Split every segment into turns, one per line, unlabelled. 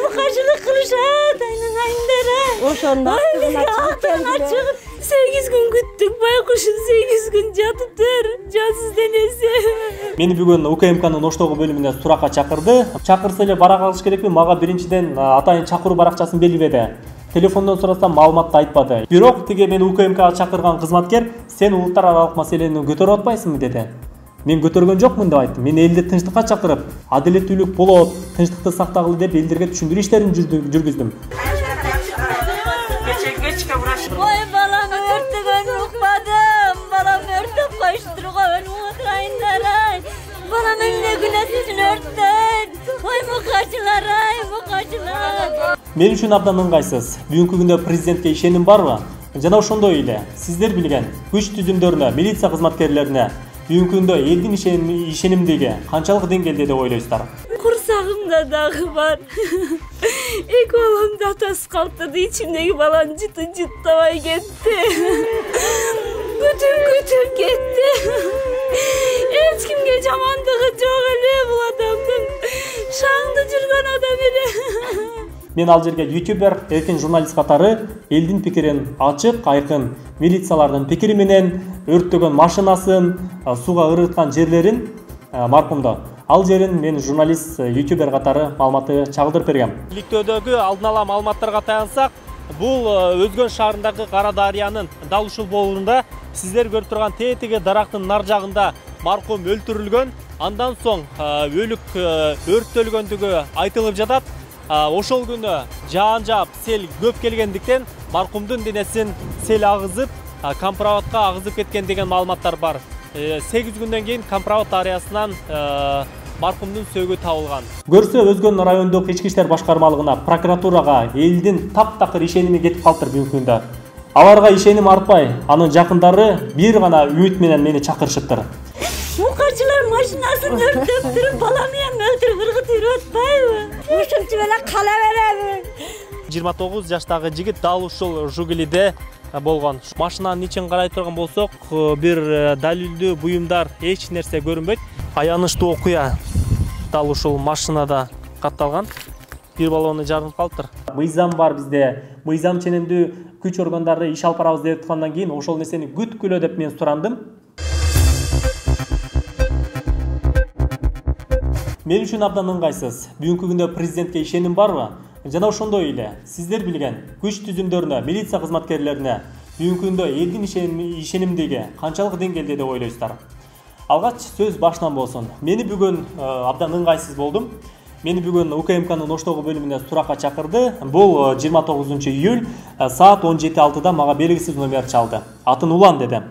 Mukacılık kılışat. Aynen.
Ошондо
Altına çıkıp 8 gün küttük. Baykuşun 8 gün jatıптыр. Jansız denesi.
Мени бүгүн УКМКнын Оштогу бөлүмүнө суракка чакырды. Чакырса эле бара калыш керекпи? Мага биринчиден атайын чакыруу баракчасын белгиледи. Телефондон сурасам маалыматты айтпады. Бирок тиги мени УКМКга чакырган кызматкер сен улуттар аралык маселени көтөрүп атпайсыңбы деди. Мен көтөргөн жокмун деп айттым. Мен элди тынчтыкка чакырып, адилеттүүлүк болот, тынчтыкты сактагыла деп элдерге түшүндүрүү иштерин жүргүздүм.
Ой balam örtügön ukmadım. Balam örtüp koşturgan Ukraynalar. Balam önüne günahsızın örttün. Oy mukacılar.
Мен үчүн абдан ыңгайсыз. Бүгүнкү күндө президентке ишеним барбы? Жана ошондой эле сиздер билген күч түзүмдөрүнө, милиция кызматкерлерине бүгүнкү күндө элдин ишенимдиги канчалык деңгээлде деп ойлойсуздар?
Kursağımda dağı var. İlk balam da atası kalktırdı. İçimdeki balan cıtlamaya gitti. Bütün gitti. Hiç kimge camandığı çok öyle bu adamın. Şahında жүргөн adam öyle.
Мен ал жерге ютубер, эркин журналист катары элдин пикирин ачык, айкын, милициялардын пикири менен өрттөгөн машинасын, суга ырыткан жерлерин маркумда. Ал жерин мен журналист, ютубер катары маалыматты чагылдырып бергем. Иликтөөдөгү алдын ала маалыматтарга таянсак, бул Өзгөн шаарындагы Кара Дарыянын дал ушул боорунда сиздер көрүп турган тетиги дарактын нар жагында маркум өлтүрүлгөн. Андан соң өлүк өрттөлгөндүгү айтылып жатат. Ошол күнү жаан жаап сел көп келгендиктен маркумдун денесин сел агызып, компроводко агызып кеткен деген маалыматтар бар. 8 күндөн кийин компровод дарыясынан маркумдун сөөгү табылган. Көрсө Өзгөн райондук ички иштер башкармалыгына, прокуратурага элдин таптакыр ишеними кетип калыптыр бүгүнкү күндө. Аларга ишеним артпай, анын жакындары бир гана үмүт менен мени чакырышыптыр.
Mukacılar maşinasını örtüp durup balamı hem öldürüp ırgıtır ötpayı. Uşumçu böyle kala verelim.
29 жаштагы жигит дал ушул Жугилиде болгон. Машинанын ичин карай турган болсок, бир далилдүү буюмдар эч нерсе көрүнбөйт. Аянычтуу окуя дал ушул машинада катталган. Бир балону жарылып калыптыр. Мыйзам бар бизде. Мыйзам ченемдүү күч органдары иш алып барабыз деп аткандан кийин ошол нерсени күткүлө деп мен сурандым. Мен үчүн абдан ыңгайсыз. Бүгүнкү күндө президентке ишеним барбы? Жана ошондой эле сиздер билген күч түзүмдөрүнө, милиция кызматкерлерине бүгүнкү күндө элдин ишенимдиги канчалык деңгээлде деп ойлойсуздар? Алгач сөз башынан болсун. Мени бүгүн абдан ыңгайсыз болдум. Мени бүгүн УКМКнын Оштогу бөлүмүнө суракка чакырды. Бул 29 июль саат 17:06 мага белгисиз номер чалды. Атын Улан деди.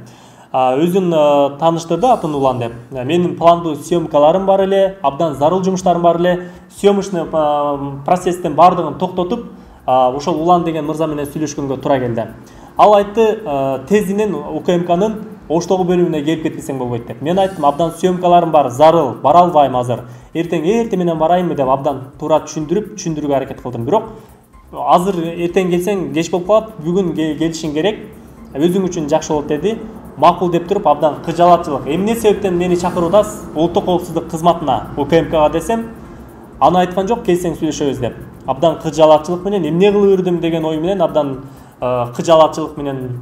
Өзүн тааныштырды, атын Улан деп. Менин пландуу съемкаларым бар эле, абдан зарыл жумуштарым бар эле. Съемочный процесстин бардыгын токтотуп, ошол Улан деген мырза менен сүйлөшкөнгө туура келди. Ал айтты, тезинен УКМКнын Оштогу бөлүмүнө келип кетсең болбойт деп. Мен айттым, абдан съемкаларым бар, зарыл, бара албайм азыр. Эртең менен барайынбы деп абдан туура түшүндүрүүгө аракет кылдым. Бирок азыр эртең келсең кеч болуп калат, бүгүн келишиң керек. Өзүң үчүн жакшы болот деди. Макул деп туруп абдан кыжалатчылык. Эмне себептен мени чакыруудасыз? Улуттук коопсуздук кызматына, УКМКга десем, аны айткан жок, келсең сүйлөшөбүз деп. Абдан кыжалатчылык менен эмне кылып жүрдүм деген ой менен абдан кыжалатчылык менен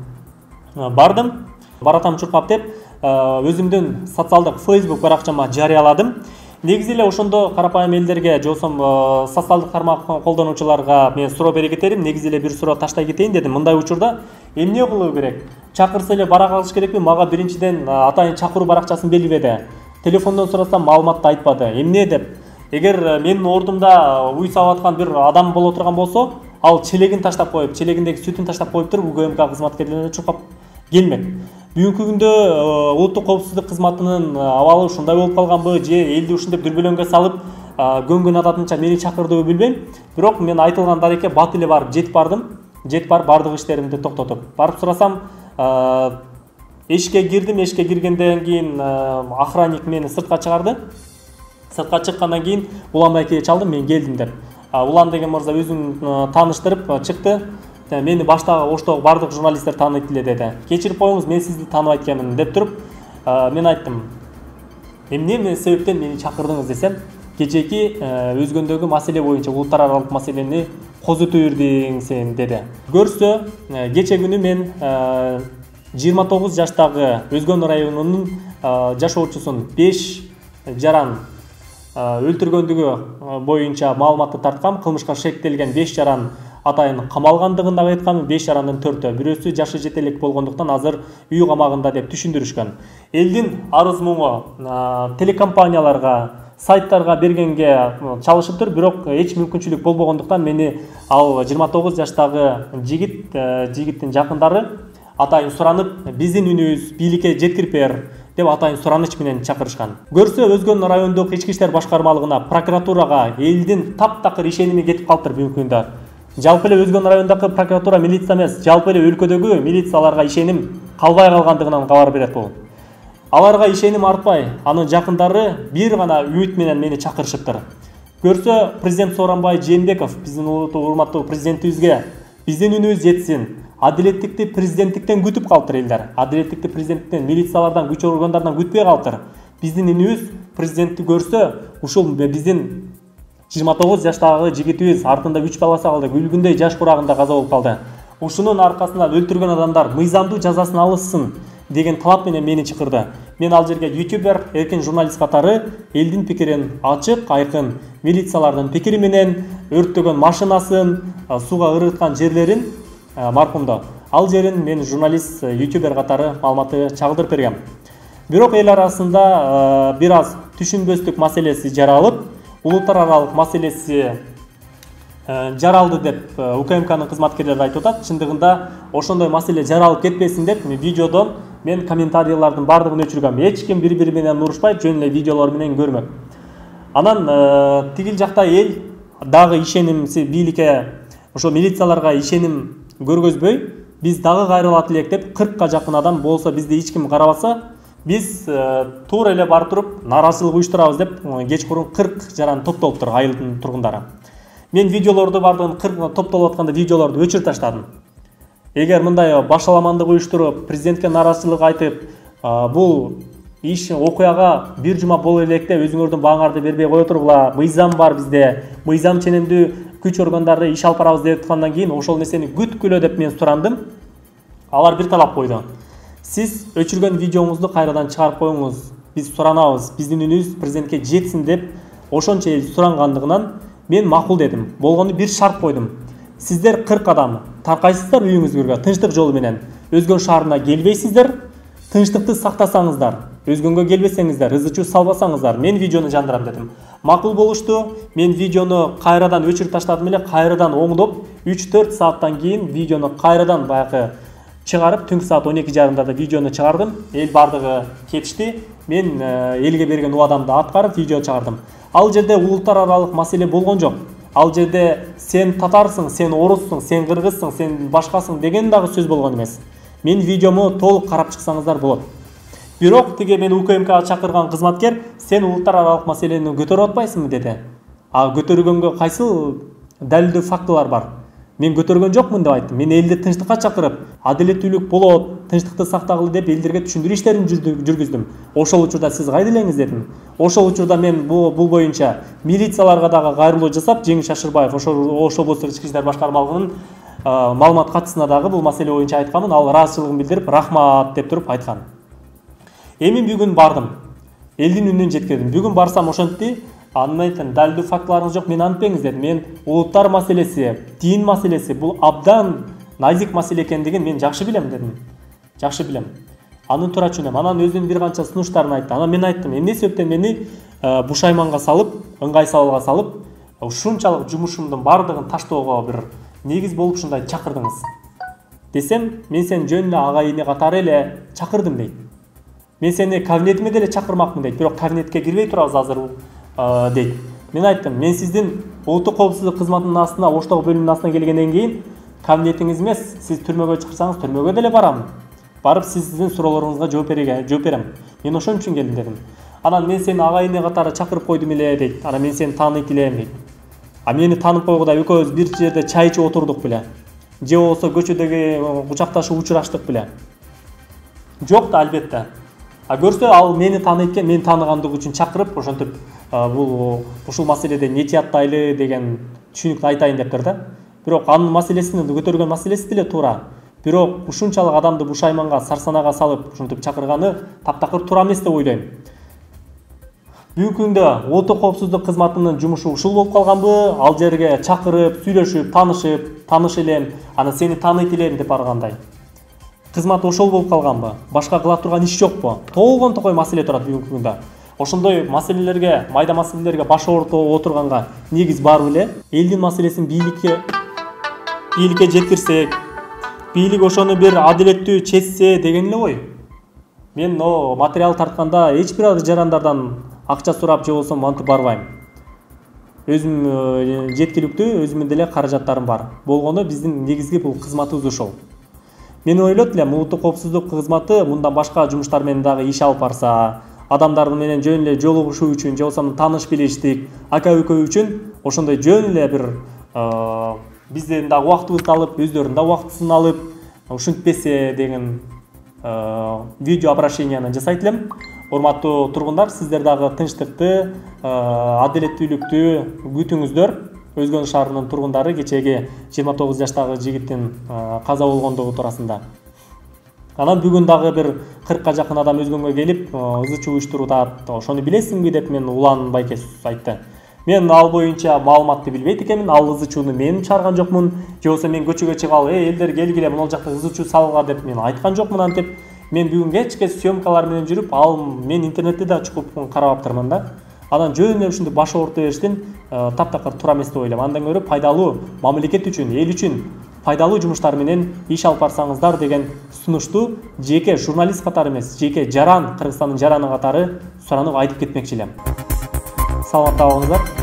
бардым. Баратам чуркап деп, өзүмдүн социалдык Facebook баракчама жарыяладым. Негизи эле ошондо карапайым элдерге, жосом социалдык тармак колдонуучуларга мен суроо бере кетерим. Негизи эле бир суроо таштай кетейин дедим. Мындай учурда эмне кылуу керек? Чакырса эле бара калыш керекпи? Мага биринчиден атайын чакыруу баракчасын белгиледи. Телефондон сурасам маалыматты айтпады. Эмне деп? Эгер менин ордумда уй сабап аткан бир адам боло турган болсо, ал челегин таштап коюп, челегиндеги сүтүн таштап коюп туруп УКМК кызматкерлерине чуркап келмек. Бүгүнкү күндө улуттук коопсуздук кызматынын абалы ушундай болуп калганбы, же элди ушинтип дүрбөлөңгө салып, көнгөн адатынча мени чакырдыбы билбейм. Бирок мен айтылган дарекке бат эле барып жетип бардым. Жетип барып бардык иштеримди токтотуп. Барып сурасам, эшикке кирдим. Эшикке киргенден кийин охранник мени сыртка чыгарды. Сыртка чыккандан кийин Улан байкеге чалдым, мен келдим деп. Улан деген мырза өзүн тааныштырып чыкты. Мени баштагы Оштогу бардык журналисттер тааныйт эле деди. Кечирип коюңуз, мен сизди тааныбайт экенмин деп туруп, мен айттым. Эмне себептен мени чакырдыңыз десем, кечеки өзгөндөгү маселе боюнча улуттар аралык маселени козутуп жүрдүң сен деди. Көрсө, кече күнү мен 29 жаштагы Өзгөн районунун жашоочусун 5 жаран өлтүргөндүгү боюнча маалыматты тарткам. Кылмышка шектелген 5 жаран атайын камалгандыгын да айткан. 5 жарандын 4-өө бирөөсү жашы жете элек болгондуктан азыр үй камагында деп түшүндүрүшкөн. Элдин арыз муңу телекомпанияларга, сайттарга бергенге чалышыптыр, бирок эч мүмкүнчүлүк болбогондуктан мени ал 29 жаштагы жигиттин жакындары атайын суранып, биздин үнүбүз бийликке жеткирип бер деп атайын сураныч менен чакырышкан. Көрсө, Өзгөн райондук ички иштер башкармалыгына, прокуратурага элдин таптакыр ишеними кетип калыптыр бүгүнкү күндө. Жалпы эле Өзгөн райондагы прокуратура милиция эмес, жалпы эле өлкөдөгү милицияларга ишеним калбай калгандыгынан кабар берет бул. Аларга ишеним артпай, анын жакындары бир гана үмүт менен мени чакырышыптыр. Көрсө, президент Сооронбай Жээнбеков биздин урматтуу президентибизге биздин үнүбүз жетсин. Адилеттикти президенттиктен күтүп калыптыр элдер. Адилеттикти президенттиктен, милициялардан, күч органдарынан күтпөй калыптыр. Биздин үнүбүз президентти көрсө, ушул биздин 29 жаштагы жигитибиз артында 3 баласы калды, күлгүндөй жаш курагында каза болуп калды. Ушунун аркасынан өлтүргөн адамдар мыйзамдуу жазасын алышсын деген талап менен мени чакырды. Мен ал жерге ютубер, эркин журналист катары элдин пикирин ачык, айкын, милициялардын пикири менен өрттөгөн машинасын, сууга ырыткан жерлерин маркумда. Ал жерин мен журналист, ютубер катары маалыматты чагылдырып бергем. Бирок эл арасында бир аз түшүнбөстүк маселеси жаралып, улуттар аралык маселеси жаралды деп УКМКнын кызматкерлери айтып атат. Чындыгында ошондой маселе жаралып кетпесин деп видеодон мен комментарийлардын бардыгын өчүргөм. Эч ким бири-бири менен урушпай, жөн эле видеолор менен көрмөк. Анан тигил жакта эл дагы ишенимси бийликке, ошо милицияларга ишеним көргөзбөй, биз дагы кайрылат элек деп 40ка жакын адам болсо бизди эч ким карабаса, биз туура эле барып туруп нааразычылык уюштурабыз деп кечкурун 40 жаран топтолуптур айылдын тургундары. Мен видеолорду бардыгын 40 топтолуп атканда видеолорду өчүрүп таштадым. Эгер мындай башаламандык уюштуруп, президентке нааразычылык айтып, бул иш окуяга бир жума боло электе өзүңөрдүн бааңарды бербей кое тургула, мыйзам бар бизде, мыйзам ченемдүү күч органдары иш алып барабыз деп аткандан кийин ошол нерсени күткүлө деп мен сурандым. Алар бир талап койду. Сиз өчүргөн видеоңузду кайрадан чыгарып коюңуз. Биз суранабыз, биздин үнүбүз президентке жетсин деп ошончо эл сурангандыгынан мен макул дедим. Болгону бир шарт койдум. Сиздер 40 адам таркайсыздар үйүңүзгө тынчтык жолу менен. Өзгөн шаарына келбейсиздер, тынчтыкты сактасаңыздар. Өзгөнгө келбесеңиздер, ызы-чуу салбасаңыздар, мен видеону жандырам дедим. Макул болушту. Мен видеону кайрадан өчүрүп таштадым эле, кайрадан оңдоп 3-4 сааттан кийин видеону кайрадан баягы чыгарып, түнкү саат 12:30 да видеону чыгардым. Эл бардыгы кетишти. Мен элге берген убадамды аткарып видео чыгардым. Ал жерде улуттар аралык маселе болгон жок. Ал жерде сен татарсың, сен оруссуң, сен кыргызсың, сен башкасың деген дагы сөз болгон эмес. Мен видеому толук карап чыксаңыздар болот. Бирок тиги мен УКМКга чакырган кызматкер, сен улуттар аралык маселени көтөрүп атпайсыңбы деди. Көтөргөнгө кайсы далилдүү фактылар бар? Мен көтөргөн жокмун деп айттым. Мен элди тынчтыкка чакырып, адилеттүүлүк болот, тынчтыкты сактагылы деп элдерге түшүндүрүү иштерин жүргүздүм. Ошол учурда сиз кайда элеңиз дедим. Ошол учурда мен бул боюнча милицияларга дагы кайрылуу жасап, Жеңиш Ашырбаев ошол облустук ички иштер башкармалыгынын маалымат катчысына дагы бул маселе боюнча айтканмын. Ал ыраазычылыгын билдирип, рахмат деп туруп айткан. Эми бүгүн бардым. Элдин үнүн жеткирдим. Бүгүн барсам ошентти, анын далилдүү фактыларыңыз жок, мен антпеңиз дедим. Мен улуттар маселеси, дин маселеси бул абдан назик маселе экендигин мен жакшы билем дедим. Жакшы билем. Анын туура түшүнөм. Анан өзүнүн бир канча сунуштарын айтты. Анан мен айттым, эмне себептен мени бушайманга салып, ыңгай салууга салып, ушунчалык жумушумдун бардыгын таштоого бир негиз болуп ушундай чакырдыңыз десем, мен сени жөн эле агайыны катары эле чакырдым дейт. Мен сени кабинетиме деле чакырмакмын дейт, бирок кабинетке кирбей турабыз азыр дейт. Мен айттым, мен сиздин улуттук коопсуздук кызматынын астына, оштогу бөлүмүнүн астына келгенден кийин кабинетиңиз эмес, сиз түрмөгө чакырсаңыз түрмөгө деле барам. Барып сиздин суроолоруңузга жооп берем. Мен ошон үчүн келдим дедим. Анан мен сени агайыны катары чакырып койдум эле дейт. Анан мен сени тааныйт элем дейт. Мени таанып койгода экөөбүз бир жерде чай ичип отурдук беле. Же болбосо көчөдөгү кучакташып учураштык беле. Жок да, албетте. Көрсө ал мени тааныйт экен, мени тааныгандыгы үчүн чакырып, ошентип бул ушул маселеде не тияттайлы деген түшүнүктү айтайын дептир да. Бирок анын маселесин көтөргөн маселеси деле туура. Бирок ушунчалык адамды бушайманга, сарсанага салып ушинтип чакырганы таптакыр туура эмес деп ойлойм. Бүгүнкү күндө оту коопсуздук кызматынын жумушу ушул болуп калганбы? Ал жерге чакырып, сүйлөшүп, тааныш элем, анан сени тааныйт элем деп баргандай. Кызмат ошол болуп калганбы? Башка кыла турган иш жокпу? Толгон токой маселе турат бүгүнкү күндө. Ошондой маселелерге, майда маселелерге баш ооруп отурганга негиз бар беле? Элдин маселесин бийликке жеткирсек, бийлик ошону бир адилеттүү чечсе деген эле ой. Мен материал тартканда эч бир жарандардан акча сурап же болсо мантип барбайм. Өзүм жеткиликтүү, өзүмдүн деле каражаттарым бар. Болгону биздин негизги бул кызматыбыз ошол. Мен ойлойт элем, улуттук коопсуздук кызматы мындан башка жумуштар менен дагы иш алып барса, адамдар менен жөн эле жолугушуу үчүн, же болсо тааныш билиштик, ака-үкө үчүн ошондой жөн эле бир бизден дагы убактыбызды алып, өздөрүнүн да убактысын алып, ушинтпесе деген видео обращенияны жасайт элем. Урматтуу тургундар, сиздер дагы тынчтыкты, адилеттүүлүктү күтүңүздөр. Өзгөн шаарынын тургундары кечеги 29 жаштагы жигиттин каза болгондугу туурасында. Анан бүгүн дагы бир 40ка жакын адам өзгөнгө келип, ызы-чуу уюштурат. Ошону билесиңби деп мен Улан байке айтты. Мен ал боюнча маалыматты билбейт экенмин, ал ызы-чууну мен чыгарган жокмун. Же болсо мен көчөгө чыгып алып, элдер келгиле, могул жакта ызы-чуу салгыла деп мен айткан жокмун антип. Мен бүгүн кечке съемкалар менен жүрүп, ал мен интернетте да чукуп карап аптырмын да. Анан жөн эле ушундай баш оорута бериштин таптакыр туура эмес деп ойлойм. Андан көрө пайдалуу мамлекет үчүн, эл үчүн пайдалуу жумуштар менен иш алып барсаңыздар деген сунушту жеке журналист катары эмес, жеке жаран, Кыргызстандын жараны катары суранып айтып кетмекчи элем. Саламатта болуңуздар.